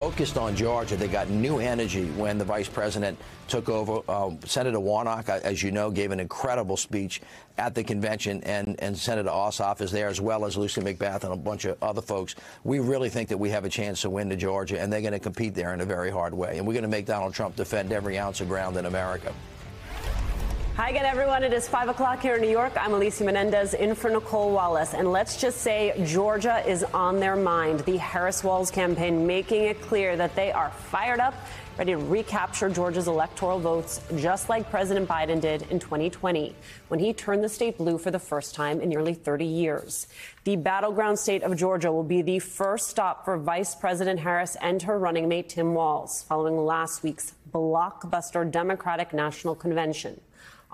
Focused on Georgia. They got new energy when the vice president took over. Senator Warnock, as you know, gave an incredible speech at the convention, and Senator Ossoff is there, as well as Lucy McBath and a bunch of other folks. We really think that we have a chance to win to Georgia, and they're going to compete there in a very hard way. And we're going to make Donald Trump defend every ounce of ground in America. Hi again, everyone. It is 5 o'clock here in New York. I'm Alicia Menendez in for Nicole Wallace. And let's just say Georgia is on their mind. The Harris-Walz campaign making it clear that they are fired up, ready to recapture Georgia's electoral votes, just like President Biden did in 2020, when he turned the state blue for the first time in nearly 30 years. The battleground state of Georgia will be the first stop for Vice President Harris and her running mate Tim Walz, following last week's blockbuster Democratic National Convention.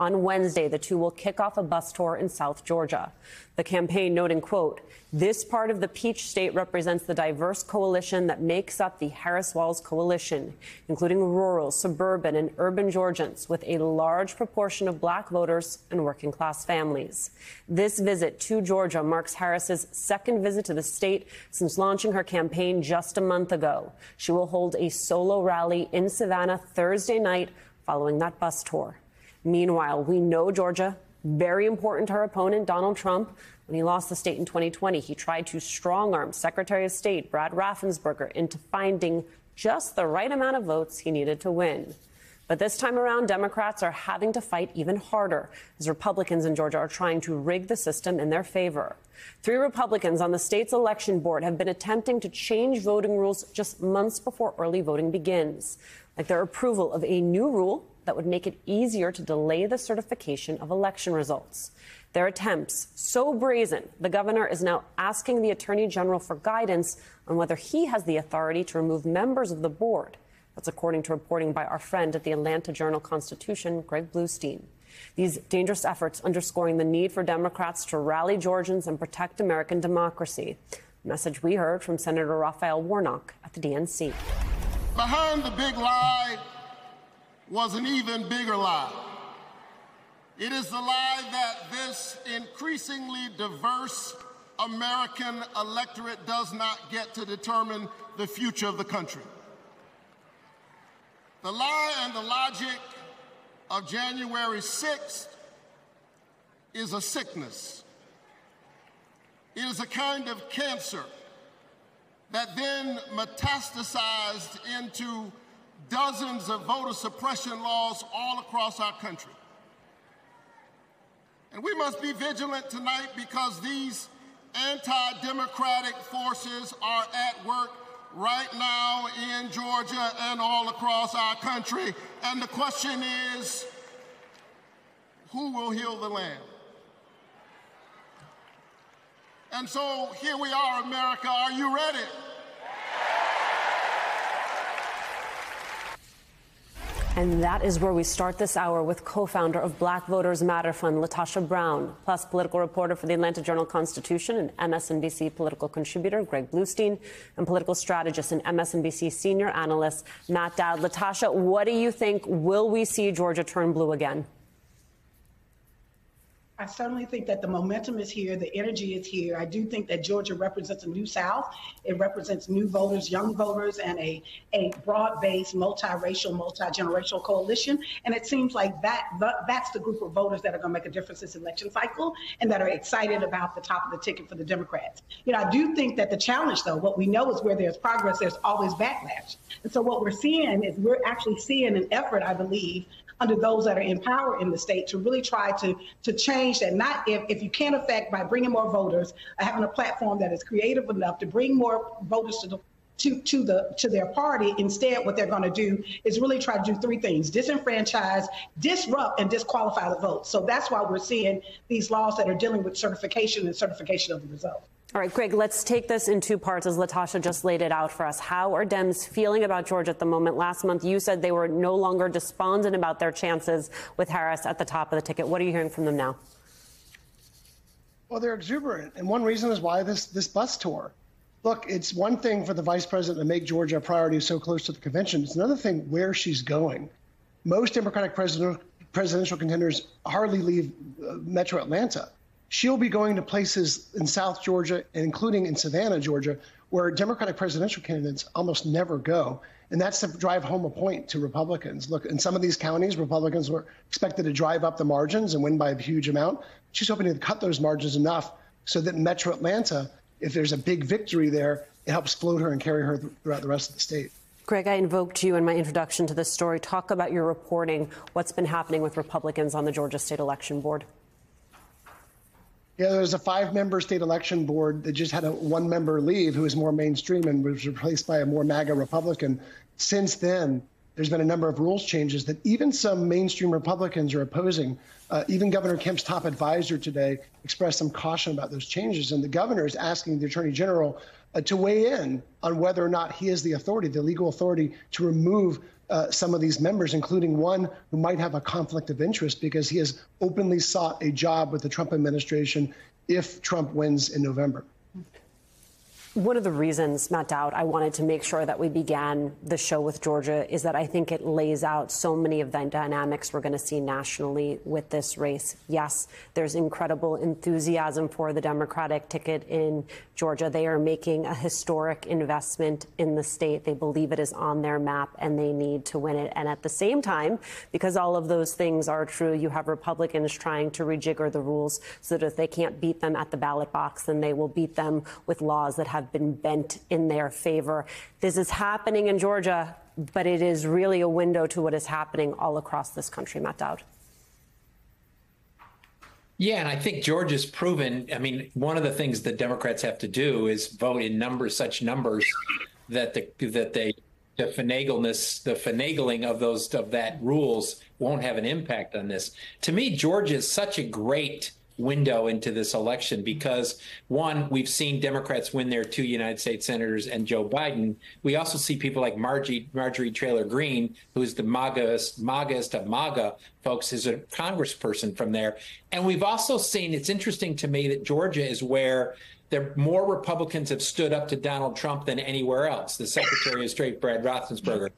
On Wednesday, the two will kick off a bus tour in South Georgia. The campaign noting, quote, "This part of the Peach State represents the diverse coalition that makes up the Harris-Walz coalition, including rural, suburban, and urban Georgians, with a large proportion of black voters and working-class families." This visit to Georgia marks Harris's second visit to the state since launching her campaign just a month ago. She will hold a solo rally in Savannah Thursday night following that bus tour. Meanwhile, we know Georgia, very important to her opponent, Donald Trump. When he lost the state in 2020, he tried to strong-arm Secretary of State Brad Raffensperger into finding just the right amount of votes he needed to win. But this time around, Democrats are having to fight even harder as Republicans in Georgia are trying to rig the system in their favor. 3 Republicans on the state's election board have been attempting to change voting rules just months before early voting begins, like their approval of a new rule that would make it easier to delay the certification of election results. Their attempts so brazen, the governor is now asking the attorney general for guidance on whether he has the authority to remove members of the board. That's according to reporting by our friend at the Atlanta Journal-Constitution, Greg Bluestein. These dangerous efforts underscoring the need for Democrats to rally Georgians and protect American democracy. A message we heard from Senator Raphael Warnock at the DNC. Behind the big lie was an even bigger lie. It is the lie that this increasingly diverse American electorate does not get to determine the future of the country. The lie and the logic of January 6th is a sickness. It is a kind of cancer that then metastasized into dozens of voter suppression laws all across our country. And we must be vigilant tonight because these anti-democratic forces are at work right now in Georgia and all across our country. And the question is, who will heal the land? And so here we are, America. Are you ready? And that is where we start this hour with co-founder of Black Voters Matter Fund, LaTosha Brown, plus political reporter for the Atlanta Journal-Constitution and MSNBC political contributor Greg Bluestein, and political strategist and MSNBC senior analyst Matt Dowd. LaTosha, what do you think? Will we see Georgia turn blue again? I certainly think that the momentum is here, the energy is here. I do think that Georgia represents a new South. It represents new voters, young voters, and a broad-based, multiracial, multi-generational coalition. And it seems like that's the group of voters that are going to make a difference this election cycle and that are excited about the top of the ticket for the Democrats. You know, I do think that the challenge, though, what we know is where there's progress, there's always backlash. And so what we're seeing is we're actually seeing an effort, I believe, under those that are in power in the state to really try to change that. Not if you can't affect by bringing more voters, having a platform that is creative enough to bring more voters to their party. Instead, what they're going to do is really try to do 3 things: disenfranchise, disrupt, and disqualify the vote. So that's why we're seeing these laws that are dealing with certification and certification of the results. All right, Greg, let's take this in 2 parts as LaTosha just laid it out for us. How are Dems feeling about Georgia at the moment? Last month, you said they were no longer despondent about their chances with Harris at the top of the ticket. What are you hearing from them now? Well, they're exuberant. And one reason is why this bus tour. Look, it's one thing for the vice president to make Georgia a priority so close to the convention. It's another thing where she's going. Most Democratic presidential contenders hardly leave Metro Atlanta. She'll be going to places in South Georgia, and including in Savannah, Georgia, where Democratic presidential candidates almost never go. And that's to drive home a point to Republicans. Look, in some of these counties, Republicans were expected to drive up the margins and win by a huge amount. She's hoping to cut those margins enough so that in Metro Atlanta, if there's a big victory there, it helps float her and carry her throughout the rest of the state. Greg, I invoked you in my introduction to this story. Talk about your reporting. What's been happening with Republicans on the Georgia State Election Board? Yeah, there's a 5-member state election board that just had a 1-member leave who was more mainstream and was replaced by a more MAGA Republican. Since then, there's been a number of rules changes that even some mainstream Republicans are opposing. Even Governor Kemp's top advisor today expressed some caution about those changes. And the governor is asking the Attorney General to weigh in on whether or not he has the authority, the legal authority, to remove some of these members, including one who might have a conflict of interest because he has openly sought a job with the Trump administration if Trump wins in November. One of the reasons, Matt Dowd, I wanted to make sure that we began the show with Georgia is that I think it lays out so many of the dynamics we're going to see nationally with this race. Yes, there's incredible enthusiasm for the Democratic ticket in Georgia. They are making a historic investment in the state. They believe it is on their map and they need to win it. And at the same time, because all of those things are true, you have Republicans trying to rejigger the rules so that if they can't beat them at the ballot box, then they will beat them with laws that have been bent in their favor. This is happening in Georgia, but it is really a window to what is happening all across this country. Matt Dowd. Yeah, and I think Georgia's proven, I mean, one of the things the Democrats have to do is vote in such numbers that the finagling of that rules won't have an impact on this. To me, Georgia is such a great window into this election because, one, we've seen Democrats win their 2 United States senators and Joe Biden. We also see people like Marjorie Taylor Greene, who's the MAGAist of MAGA folks, is a congressperson from there. And we've also seen, it's interesting to me that Georgia is where more Republicans have stood up to Donald Trump than anywhere else. The Secretary of State, Brad Raffensperger,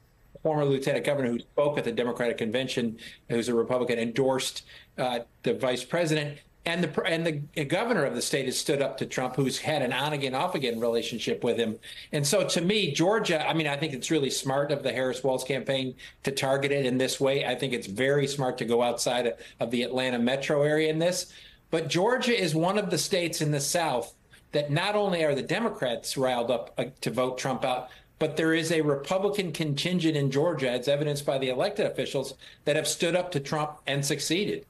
former lieutenant governor who spoke at the Democratic convention, who's a Republican, endorsed the vice president. And the governor of the state has stood up to Trump, who's had an on-again, off-again relationship with him. And so to me, Georgia, I mean, I think it's really smart of the Harris-Walz campaign to target it in this way. I think it's very smart to go outside of the Atlanta metro area in this. But Georgia is one of the states in the South that not only are the Democrats riled up to vote Trump out, but there is a Republican contingent in Georgia, as evidenced by the elected officials, that have stood up to Trump and succeeded.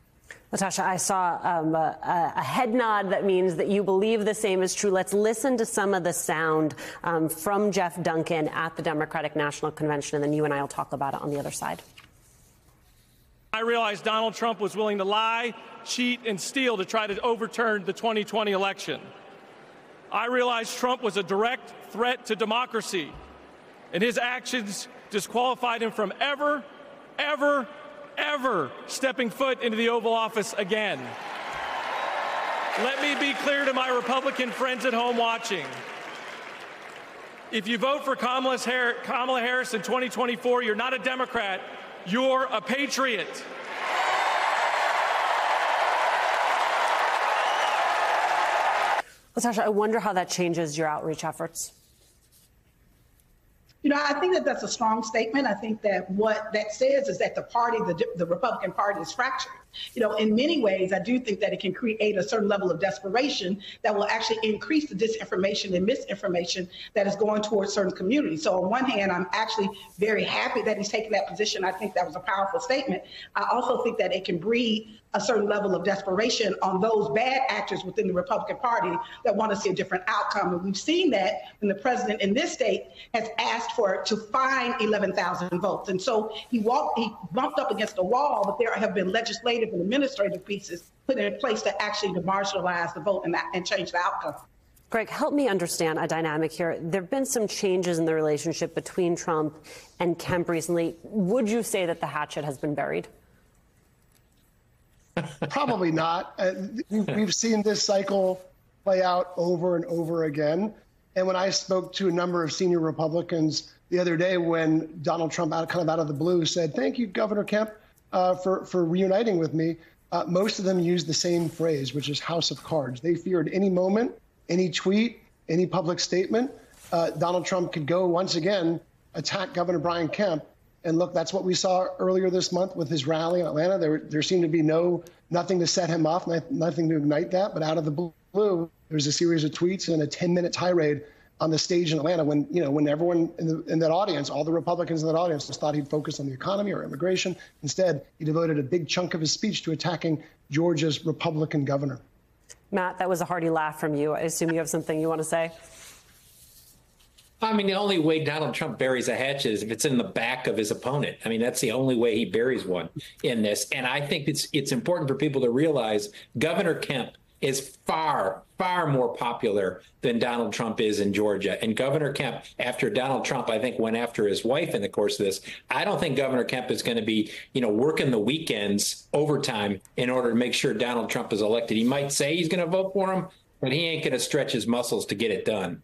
Natasha, I saw a head nod that means that you believe the same is true. Let's listen to some of the sound from Jeff Duncan at the Democratic National Convention, and then you and I will talk about it on the other side. I realized Donald Trump was willing to lie, cheat, and steal to try to overturn the 2020 election. I realized Trump was a direct threat to democracy, and his actions disqualified him from ever stepping foot into the Oval Office again. Let me be clear to my Republican friends at home watching. If you vote for Kamala Harris in 2024, you're not a Democrat, you're a patriot. Natasha, I wonder how that changes your outreach efforts. You know, I think that that's a strong statement. I think that what that says is that the Republican Party is fractured. You know, in many ways, I do think that it can create a certain level of desperation that will actually increase the disinformation and misinformation that is going towards certain communities. So on one hand, I'm actually very happy that he's taking that position. I think that was a powerful statement. I also think that it can breed a certain level of desperation on those bad actors within the Republican Party that want to see a different outcome. And we've seen that when the president in this state has asked to find 11,000 votes. And so he bumped up against the wall, but there have been legislative and administrative pieces put in place to actually marginalize the vote and change the outcome. Greg, help me understand a dynamic here. There have been some changes in the relationship between Trump and Kemp recently. Would you say that the hatchet has been buried? Probably not. We've seen this cycle play out over and over again. And when I spoke to a number of senior Republicans the other day when Donald Trump out of the blue said, "Thank you, Governor Kemp, for reuniting with me," most of them used the same phrase, which is house of cards. They feared any moment, any tweet, any public statement Donald Trump could go once again attack Governor Brian Kemp. And look, that's what we saw earlier this month with his rally in Atlanta. There seemed to be nothing to set him off, nothing to ignite that. But out of the blue, there was a series of tweets and a 10-minute tirade on the stage in Atlanta when everyone in that audience, all the Republicans in that audience, just thought he'd focus on the economy or immigration. Instead, he devoted a big chunk of his speech to attacking Georgia's Republican governor. Matt, that was a hearty laugh from you. I assume you have something you want to say? I mean, the only way Donald Trump buries a hatchet is if it's in the back of his opponent. I mean, that's the only way he buries one in this. And I think it's important for people to realize Governor Kemp is far, far more popular than Donald Trump is in Georgia. And Governor Kemp, after Donald Trump, I think, went after his wife in the course of this, I don't think Governor Kemp is going to be, working the weekends overtime in order to make sure Donald Trump is elected. He might say he's going to vote for him, but he ain't going to stretch his muscles to get it done.